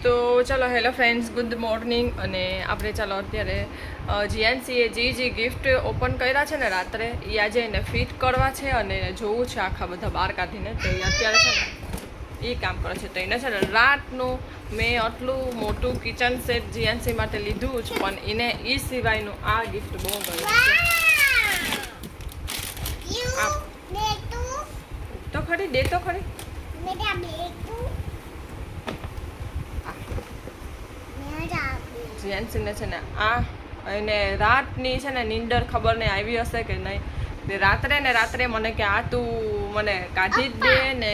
તો ચાલો hello friends, good morning. અને આપણે ચાલો અત્યારે જીએનસીએ જે ગિફ્ટ ઓપન કર્યા છે ને રાત્રે, એ આજે એને ફિટ કરવા છે અને જોવું છે આખા બધા બહાર કાઢીને. તો એ અત્યારે છે ને એ કામ કરે છે. તો એને છે ને રાતનું મેં આટલું મોટું કિચન સેટ જીએનસી માટે લીધું છે, પણ એને એ સિવાયનું આ ગિફ્ટ બહુ ગયું છે. તો ખરી દે તો ખરી જીએનસીને છે ને આ એને રાતની છે ને નીંદર ખબર નહીં આવી હશે કે નહીં. રાત્રે મને કે આ તું મને કાઢી જ દે ને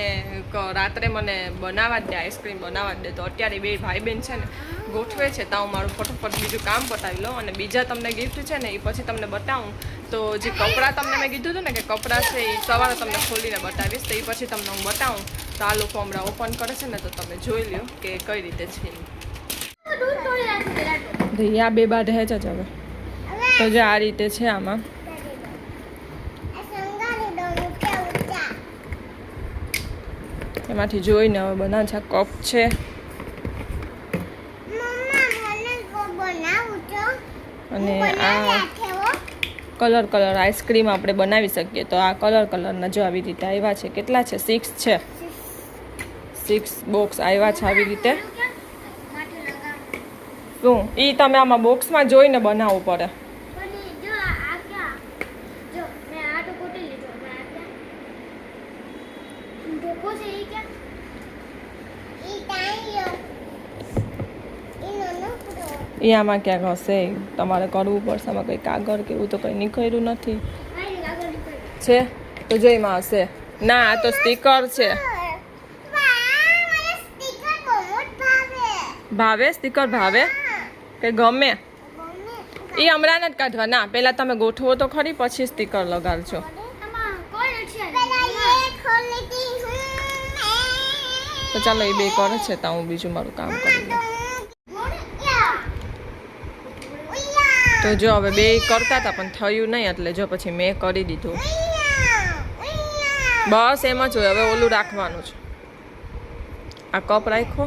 રાત્રે મને બનાવવા જ દે, આઈસ્ક્રીમ બનાવવા જ દે. તો અત્યારે બે ભાઈ બહેન છે ને ગોઠવે છે, તો હું મારું ફટાફટ બીજું કામ પતાવી લઉં અને બીજા તમને ગિફ્ટ છે ને એ પછી તમને બતાવું. તો જે કપડાં તમને મેં કીધું હતું ને કે કપડાં છે એ સવારે તમને ખોલીને બતાવીશ, તો એ પછી તમને હું બતાવું. તો આ લોકો હમણાં ઓપન કરે છે ને, તો તમે જોઈ લો કે કઈ રીતે છે. આ બે બાદ હે જ હવે. તો જો આ રીતે છે આમાં. એમાંથી જોઈને હવે બનાવે છે. કપ છે અને આ કલર આઈસ્ક્રીમ આપણે બનાવી શકીએ. તો આ કલરના જો આવી રીતે આવ્યા છે. કેટલા છે? 6 છે. 6 બોક્સ આવ્યા છે આવી રીતે. શું એ તમે આમાં બોક્સમાં જોઈને બનાવવું પડે. એ આમાં ક્યાંક હશે, તમારે કરવું પડશે. આમાં કંઈ કાગળ કે એવું તો કંઈ નીકળ્યું નથી છે. તો જો એમાં હશે. ના, આ તો સ્ટીકર છે. ભાવે સ્ટીકર? ભાવે કે ગમે? એ હમણાં જ કાઢવા. ના, પહેલા તમે ગોઠવો તો ખરી, પછી સ્ટીકર લગાડજો. તો ચાલો એ બે કરે છે, તો હું બીજું મારું કામ કરી લઉં. તો જો હવે બે કરતા હતા પણ થયું નહીં, એટલે જો પછી મેં કરી દીધું. બસ એમ જ હોય. હવે ઓલું રાખવાનું છે. આ કપ રાખો.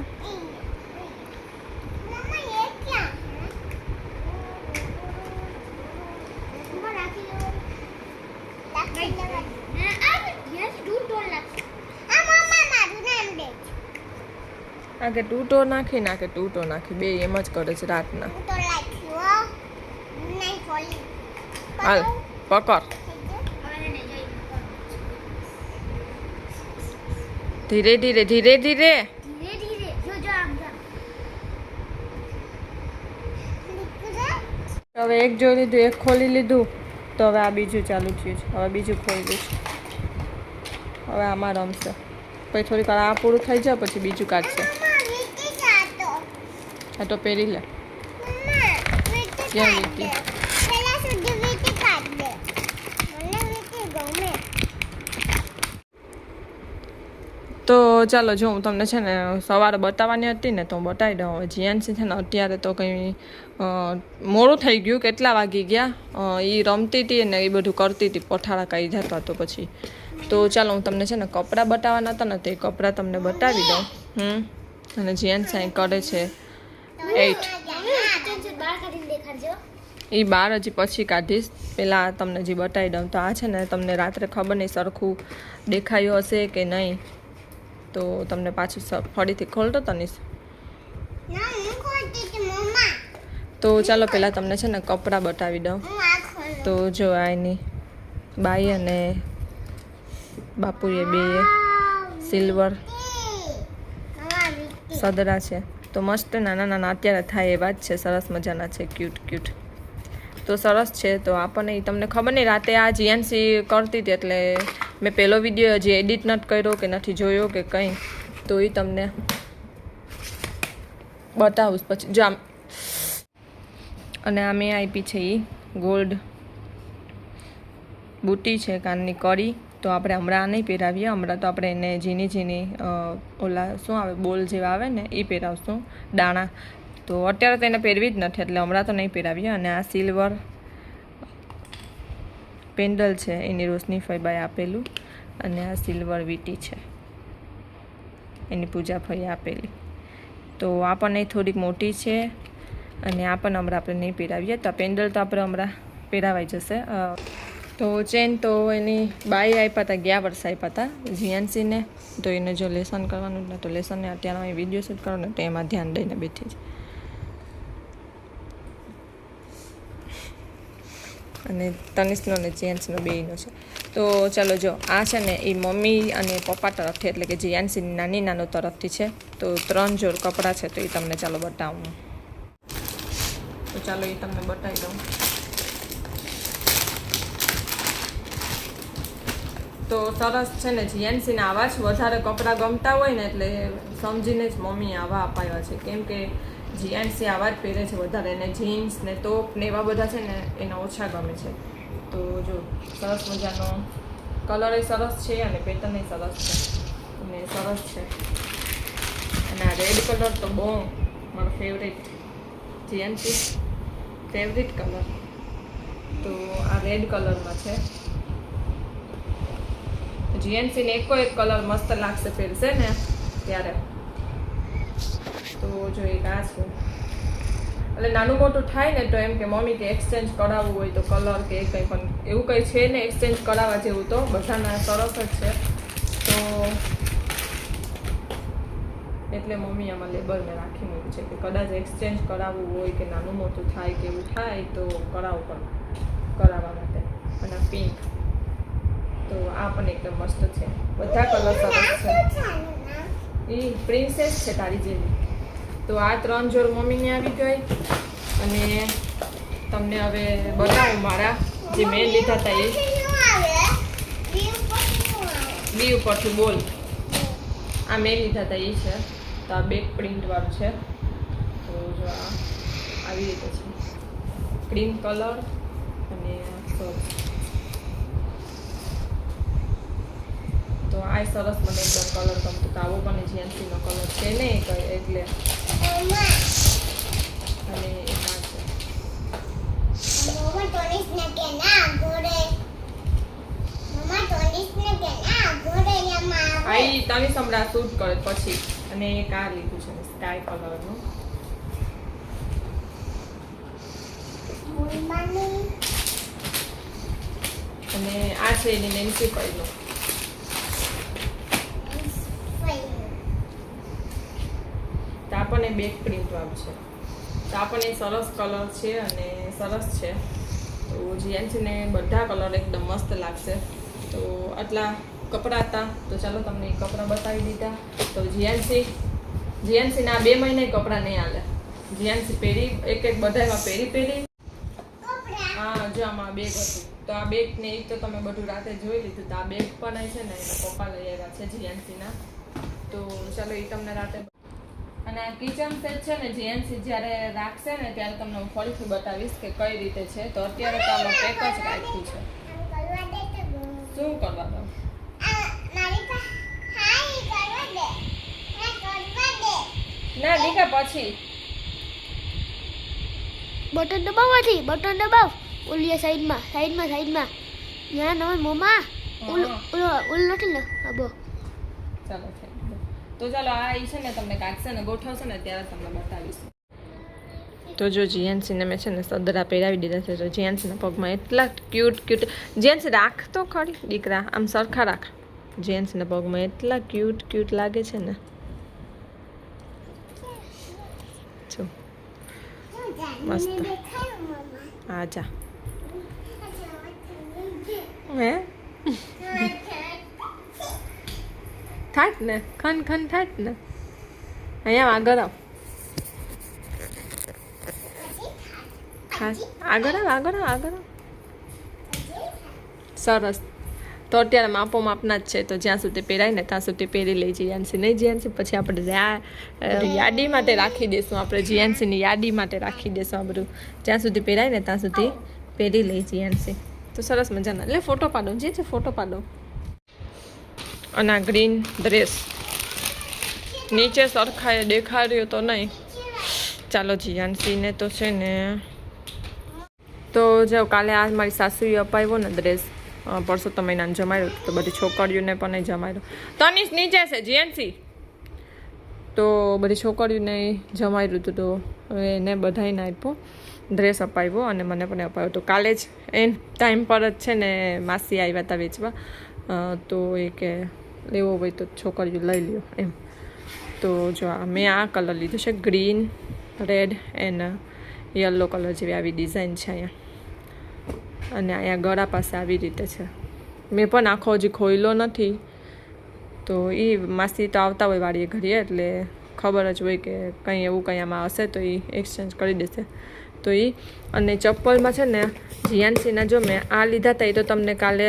આ કે તૂટો નાખી નાખે, તૂટો નાખી. બે એમ જ કરે છે રાતના. હાલ પકડ. ધીરે ધીરે ધીરે ધીરે. હવે એક જોઈ લીધું, એક ખોલી લીધું. તો હવે આ બીજું ચાલુ થયું છે. હવે બીજું ખોલી દઈશું. હવે આમાં રમશે. પછી થોડીક વાર આ પૂરું થઈ જાય પછી બીજું કાઢશે. આ તો પહેરી લે. ક્યાં વીટી? તો ચાલો, જો હું તમને છે ને સવારે બતાવવાની હતી ને, તો હું બતાવી દઉં. હવે જીએનસી છે ને અત્યારે તો કંઈ મોડું થઈ ગયું. કેટલા વાગી ગયા? એ રમતી હતી ને એ બધું કરતી હતી, પઠાળા કાઢી જતા. તો પછી તો ચાલો હું તમને છે ને કપડાં બતાવવાના હતા ને, તે કપડાં તમને બતાવી દઉં. અને જીએનસી અહીં કરે છે 8. એ 12 હજી પછી કાઢીશ. પહેલાં તમને જે બતાવી દઉં. તો આ છે ને તમને રાત્રે ખબર નહીં સરખું દેખાયું હશે કે નહીં, તો તમને પાછું ફરીથી ખોલતો તનીશ. તો ચાલો પહેલાં તમને છે ને કપડાં બતાવી દઉં. તો જો આ એની બાઈ અને બાપુએ બે સિલ્વર સદરા છે. તો મસ્ત નાના નાના અત્યારે થાય એવા જ છે. સરસ મજાના છે, ક્યુટ. તો સરસ છે. તો આપણને તમને ખબર નહીં, રાતે આ જીએનસી કરતી હતી એટલે મેં પહેલો વિડીયો હજી એડિટ નથી કર્યો કે નથી જોયો કે કંઈ. તો એ તમને બતાવું પછી. જો આમ અને આ મેં આપી છે એ ગોલ્ડ બુટી છે, કાનની કડી. તો આપણે હમણાં નહીં પહેરાવીએ. હમણાં તો આપણે એને ઝીણી ઓલા શું આવે બોલ જેવા આવે ને એ પહેરાવશું, દાણા. તો અત્યારે તો એને પહેરવી જ નથી, એટલે હમણાં તો નહીં પહેરાવીએ. અને આ સિલ્વર પેન્ડલ છે, એની રોશની ફઈબાએ આપેલું. અને આ સિલ્વર વીટી છે, એની પૂજા ફઈએ આપેલી. તો આ પણ થોડીક મોટી છે અને આ પણ હમણાં આપણે નહીં પહેરાવીએ. તો પેન્ડલ તો આપણે હમણાં પહેરાવાઈ જશે. તો ચેન તો એની બાઈ આપ્યા હતા, ગયા વર્ષે આપ્યા હતા જીએનસીને. તો એને જો લેસન કરવાનું ને તો લેસનને અત્યારે અહીં વિડીયો શૂટ કરો ને તો એમાં ધ્યાન દઈને બેઠી છે. અને તનિષનો ને જીએનસીનો બેયનો છે. તો ચાલો જો આ છે ને એ મમ્મી અને પપ્પા તરફથી એટલે કે જીએનસીની નાની નાનો તરફથી છે. તો 3 જોડ કપડાં છે તો એ તમને ચાલો બતાવું. તો ચાલો એ તમને બતાવી દઉં. તો સરસ છે ને જીએનસીને આવા જ વધારે કપડાં ગમતા હોય ને એટલે સમજીને જ મમ્મી આવા અપાવ્યા છે. કેમ કે જીએનસી આવા જ પહેરે છે વધારે, અને જીન્સ ને ટોપ ને એવા બધા છે ને એના ઓછા ગમે છે. તો જો સરસ મજાનો કલર એ સરસ છે અને પેટર્ન એ સરસ છે અને સરસ છે. અને આ રેડ કલર તો બહુ મારો ફેવરેટ, જીએનસી ફેવરેટ કલર. તો આ રેડ કલરમાં છે. જીએનસીને એક કલર મસ્ત લાગશે પહેરશે ને ત્યારે. તો જો એક આ છે, એટલે નાનું મોટું થાય ને તો એમ કે મમ્મી કે એક્સચેન્જ કરાવવું હોય તો કલર કે કંઈ પણ એવું કંઈ છે ને એક્સચેન્જ કરાવવા જેવું, તો બધાના સરસ જ છે. તો એટલે મમ્મી આમાં લેબલને રાખી મૂક્યું છે કે કદાચ એક્સચેન્જ કરાવવું હોય કે નાનું મોટું થાય કે એવું થાય તો કરાવવા માટે. અને પિંક તો આ પણ એકદમ મસ્ત છે, બધા કલર સરસ છે. એ પ્રિન્સેસ છે તારી જેવી. તો આ 3 જોડ મમ્મીને આવી ગઈ. અને તમને હવે બતાવું મારા જે મેં લીધા હતા એ બી ઉપરથી બોલ. આ મેં લીધા હતા એ છે. તો આ બેક પ્રિન્ટવાળું છે. તો જો આ આવી રીતે છે, ક્રીમ કલર અને તો આ સરસ મને એકદમ કલર ગમતું. તો આવો પણ જીએનસીનો કલર છે ને એટલે. અને એક આ છે. આઈ તને સમડા શૂટ કરે પછી. અને એક આ લીધું છે સ્કાય કલરનું. અને આ છે એની નેન્સી પૈનું. તો આ પણ એ બેક પ્રિન્ટ વાળું છે. તો આ પણ એ સરસ કલર છે અને સરસ છે. તો જીએનસીને બધા કલર એકદમ મસ્ત લાગશે. તો આટલા કપડાં હતા. તો ચાલો તમને એ કપડાં બતાવી દીધા. તો જીએનસીના 2 મહિને કપડાં નહીં હાલે. જીએનસી પહેરી એક બધામાં પહેરી. હા જો આમાં બેગ હતું. તો આ બેગ ને એક તો તમે બધું રાતે જોઈ લીધું. તો આ બેગ પણ છે ને એના પપ્પા લઈ આવ્યા છે જીએનસીના. તો ચાલો એ તમને રાતે. અને આ કિચન સેટ છે ને જીએનસી જ્યારે રાખશે ને ત્યારે તમને હું ફરીથી બતાવીશ કે કઈ રીતે છે. તો અત્યારે તો આમાં પેક જ રાખ્યું છે. શું કરવા દો? ના દીકા પછી બટન દબાવ ઓલી સાઈડમાં ત્યાં નવો મોમા ઓલ નથી ને અબો. ચાલો તો ચાલો આ છે ને તમને કાઢશે ને ગોઠવશે ને ત્યારે તમને બતાવીશું. તો જો જીએનસીને મેં છે ને સદરા પહેરાવી દીધા છે. તો જીએનસીના પગમાં એટલા ક્યુટ જીએનસી રાખ તો ખરી દીકરા, આમ સરખા રાખ. જીએનસીના પગમાં એટલા ક્યુટ લાગે છે ને. જો મસ્ત. હા જા હે થાટ ને ખન થાટ ને. અહીંયા આગળ આવ, ખાસ આગળ આવ. સરસ. તો અત્યારે માપના જ છે. તો જ્યાં સુધી પહેરાય ને ત્યાં સુધી પહેરી લઈ જીએનસી. નહીં જીએનસી પછી આપણે યાદી માટે રાખી દઈશું. આપણે જીએનસીની યાદી માટે રાખી દઈશું આ બધું. જ્યાં સુધી પહેરાય ને ત્યાં સુધી પહેરી લઈ જીએનસી. તો સરસ મજાના એટલે ફોટો પાડો જે છે ફોટો પાડો. અને આ ગ્રીન ડ્રેસ નીચે સરખાએ દેખાડ્યો તો નહીં. ચાલો જીએનસીને તો છે ને. તો જો કાલે આ મારી સાસુએ અપાવ્યો ને ડ્રેસ, પરસો તો મહિનાને જમાડ્યું. તો બધી છોકરીઓને પણ નહીં જમાડ્યું. તનિષ નીચે છે જીએનસી. તો બધી છોકરીઓને જમાડ્યું હતું, તો એને બધાને આપ્યો, ડ્રેસ અપાવ્યો અને મને પણ અપાવ્યો. તો કાલે જ એન ટાઈમ પર જ છે ને માસી આવ્યા હતા વેચવા, તો એ કે લેવો હોય તો છોકરીઓ લઈ લ્યો એમ. તો જો મેં આ કલર લીધું છે, green, red and yellow colour જેવી આવી ડિઝાઇન છે અહીંયા, અને અહીંયા ગળા પાસે આવી રીતે છે. મેં પણ આખો હજી ખોઈલો નથી, તો એ માસી તો આવતા હોય વાડીએ ઘડીએ, એટલે ખબર જ હોય કે કંઈ એવું કંઈ આમાં હશે તો એ એક્સચેન્જ કરી દેશે. તો એ અને ચપ્પલમાં છે ને જીયાનસીના જો મેં આ લીધા હતા, એ તો તમને કાલે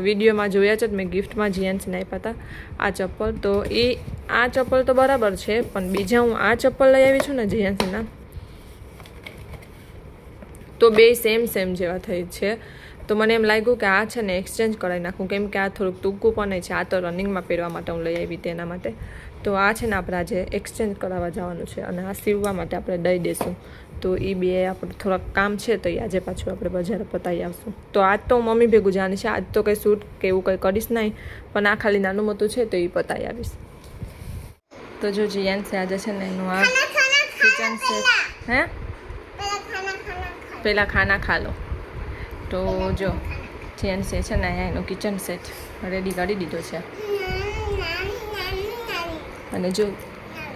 વિડીયોમાં જોયા જ, મેં ગિફ્ટમાં જીયાનસીને આપ્યા હતા આ ચપ્પલ. તો એ આ ચપ્પલ તો બરાબર છે, પણ બીજા હું આ ચપ્પલ લઈ આવી છું ને જીયાનસીના, તો બે સેમ જેવા થઈ છે. તો મને એમ લાગ્યું કે આ છે ને એક્સચેન્જ કરાવી નાખું, કેમ કે આ થોડુંક ટૂંકું પણ છે, આ તો રનિંગમાં પહેરવા માટે હું લઈ આવી તેના માટે. તો આ છે ને આપણે આજે એક્સચેન્જ કરાવવા જવાનું છે, અને આ સીવવા માટે આપણે દઈ દઈશું. તો એ બે આપણે થોડાક કામ છે, તો એ આજે પાછું આપણે બજાર પતાવી આવશું. તો આજ તો હું મમ્મી ભેગું જવાની છે, આજ તો કંઈ શૂટ કે એવું કંઈ કરીશ નહીં, પણ આ ખાલી નાનું મોટું છે તો એ પતાવી આવીશ. તો જો જીયાન છે આજે છે ને એનું આ કિચન સેટ, હે પહેલાં ખાના ખા લો. તો જો જીયાન છે ને અહીંયા એનો કિચન સેટ રેડી કરી દીધો છે, અને જો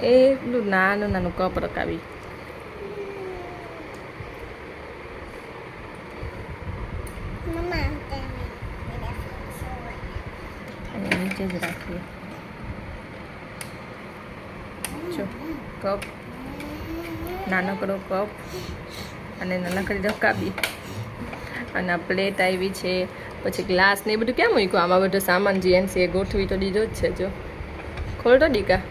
એટલું નાનું કપ રકાવી, અને નીચે જ રાખીએ. જો કપ, નાનકડો કપ અને નાનકડી રકાબી, અને આ પ્લેટ આવી છે, પછી ગ્લાસ ને એ બધું ક્યાં મૂક્યું? આમાં બધો સામાન જીએનસી એ ગોઠવી તો દીધો જ છે. જો ખોલ તો દીકા.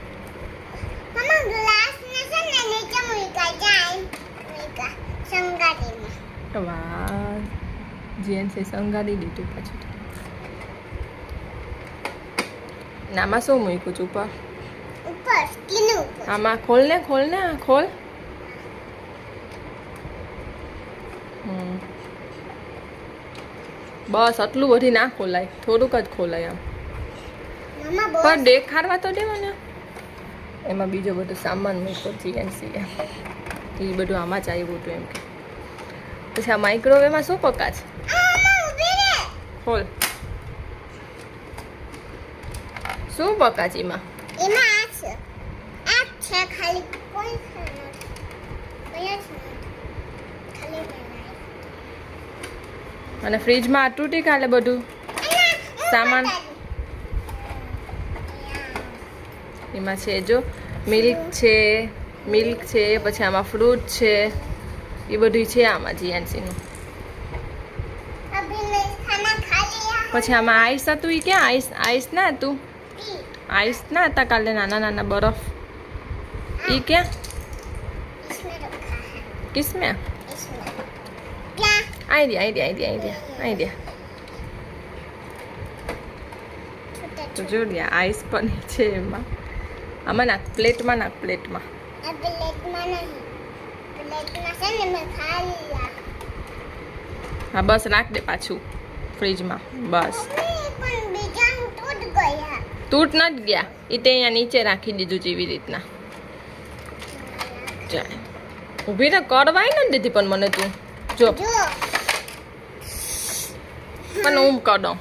વાહ, જીએનસી સંગાડી દીધું પાછું. આમાં શું મૂક્યું છું ઉપર? આમાં ખોલ ને આ ખોલ. બસ આટલું બધી ના ખોલાય, થોડુંક જ ખોલાય આમ, પણ દેખાડવા તો દેવો ને. એમાં બીજો બધો સામાન મૂક્યો જીએનસી, એ બધું આમાં જ આવ્યું હતું એમ કે. પછી આ માઇક્રોવેવમાં શું પકાશ? ખોલ, શું પકાશ એમાં? અને ફ્રીજમાં આ તૂટી કાલે બધું સામાન એમાં છે. જો મિલ્ક છે, પછી આમાં ફ્રૂટ છે, એ બધું છે આમાં જીયાનસીનું. પછી આમાં આઈસ હતું, એ ક્યાં? આઈસ ના હતું, આઈસ ના હતા કાલે, નાના બરફ, એ ક્યાં? કિસમે આઈડિયા. તો જોડિયા આઈસ પણ છે એમાં. આમાં નાખ, પ્લેટમાં નાખ, પ્લેટમાં. હા બસ નાખ દે પાછું ફ્રીજમાં, બસ. તૂટ નથી ગયા, એ તે અહીંયા નીચે રાખી દીધું જેવી રીતના. ચાલ ઊભી ને, કરવાય નથી દીધી પણ મને તું જો, પણ હું કરી દઉં.